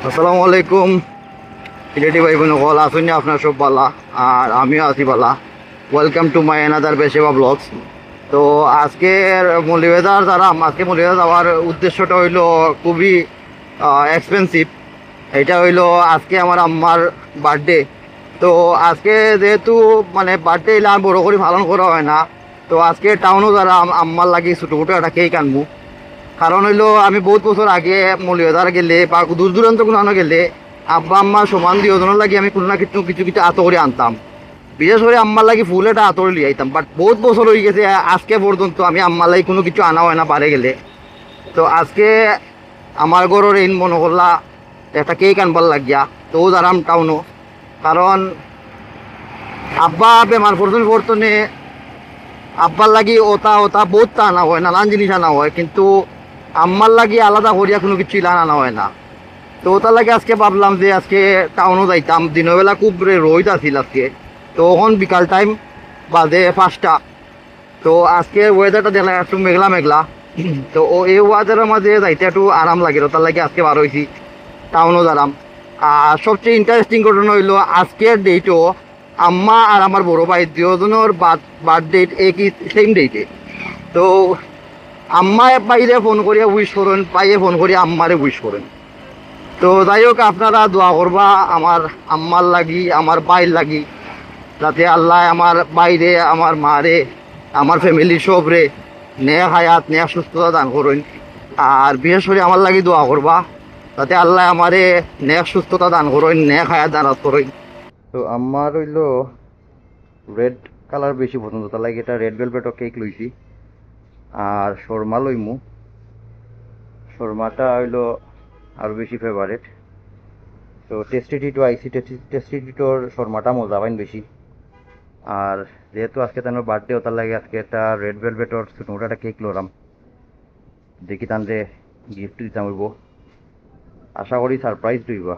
আসসালামু আলাইকুম রিলেটিভ ভাই বোন কল আসুন আপনার সব বালা আর আমিও আছি বালা। ওয়েলকাম টু মাই অ্যানাদার বেশেবা ব্লগস। তো আজকের মৌলভীবাজার আজকে মৌলভীবাজার যাওয়ার উদ্দেশ্যটা হইলো খুবই এক্সপেন্সিভ। এটা হইলো আজকে আমার আম্মার বার্থডে। তো আজকে যেহেতু মানে বার্থডে এলে আমি বড়ো করে পালন করা হয় না, তো আজকে টাউনও যারা আম্মার লাগে ছোটো মোটো একটা কেক আনবো। কারণ হইলো আমি বহুত বছর আগে মৌলভীবাজার গেলে বা দূর দূরান্ত কোনো গেলে আব্বা আম্মা সমান দুজনের লাগে আমি কোনো না কিছু কিছু কিছু আত করে আনতাম। বিশেষ করে আম্মার লাগি ফুল এটা আতরে লিয়ে আইতাম, বাট বহুত বছর হয়ে গেছে আজকে পর্যন্ত আমি আম্মার লাগি কোনো কিছু আনা হয় না পারে গেলে। তো আজকে আমার ঘরের এই মনে করলা একটা কেক আনবার লাগিয়া তো যারাম টাউনও। কারণ আব্বা বেমার পরিবর্তনে আব্বার লাগি ওটা ওটা বহুত আনা হয়, নানান জিনিস আনা হয়, কিন্তু আম্মার লাগি আলাদা করিয়া কোনো কিছু আনা হয় না। তো ওটার লাগে আজকে ভাবলাম যে আজকে টাউনও যাইতাম। দিনের বেলা খুব রোদ আছিল আজকে, তো এখন বিকাল টাইম বাজে 5টা। তো আজকে ওয়েদারটা দেখলাম একটু মেঘলা মেঘলা। তো এই ওয়েদারের মাঝে যাইতে একটু আরাম লাগে, ওটার লাগে আজকে বার হয়েছি টাউনও যারাম। আর সবচেয়ে ইন্টারেস্টিং ঘটনা হইলো আজকের ডেটও আম্মা আর আমার বড় ভাই দুজনের বার্থডে একই সেম ডেটে। তো আম্মায় বাইরে ফোন করিয়া উইশ করেন, পাইয়ে ফোন করিয়া আম্মারে উইশ করেন। তো যাই হোক আপনারা দোয়া করবা আমার আম্মার লাগি, আমার বাইর লাগি, যাতে আল্লাহ আমার বাইরে আমার মারে আমার ফ্যামিলি সবরে নেক হায়াত নেক সুস্থতা দান করেন। আর বিশেষ করে আমার লাগি দোয়া করবা যাতে আল্লাহ আমারে নেক সুস্থতা দান করেন, নেক হায়াত দান করেন। তো আমার হইলো রেড কালার বেশি পছন্দ, তার লাগে এটা রেড ভেলভেটও কেক লইছি। আর শর্মা লইমু, শর্মাটা হইলো আরও বেশি ফেভারেট। তো টেস্টি টিটো আইসি, টেস্টি টিটোর শর্মাটা মজা পাইন বেশি। আর যেহেতু আজকে তার বার্থডে, ওটার লাগে আজকে একটা রেড ভেলভেটর ছোটো মোটো একটা কেক লরাম, দেখি তানরে গিফট দিতাম হইব। আশা করি সারপ্রাইজ দিবা।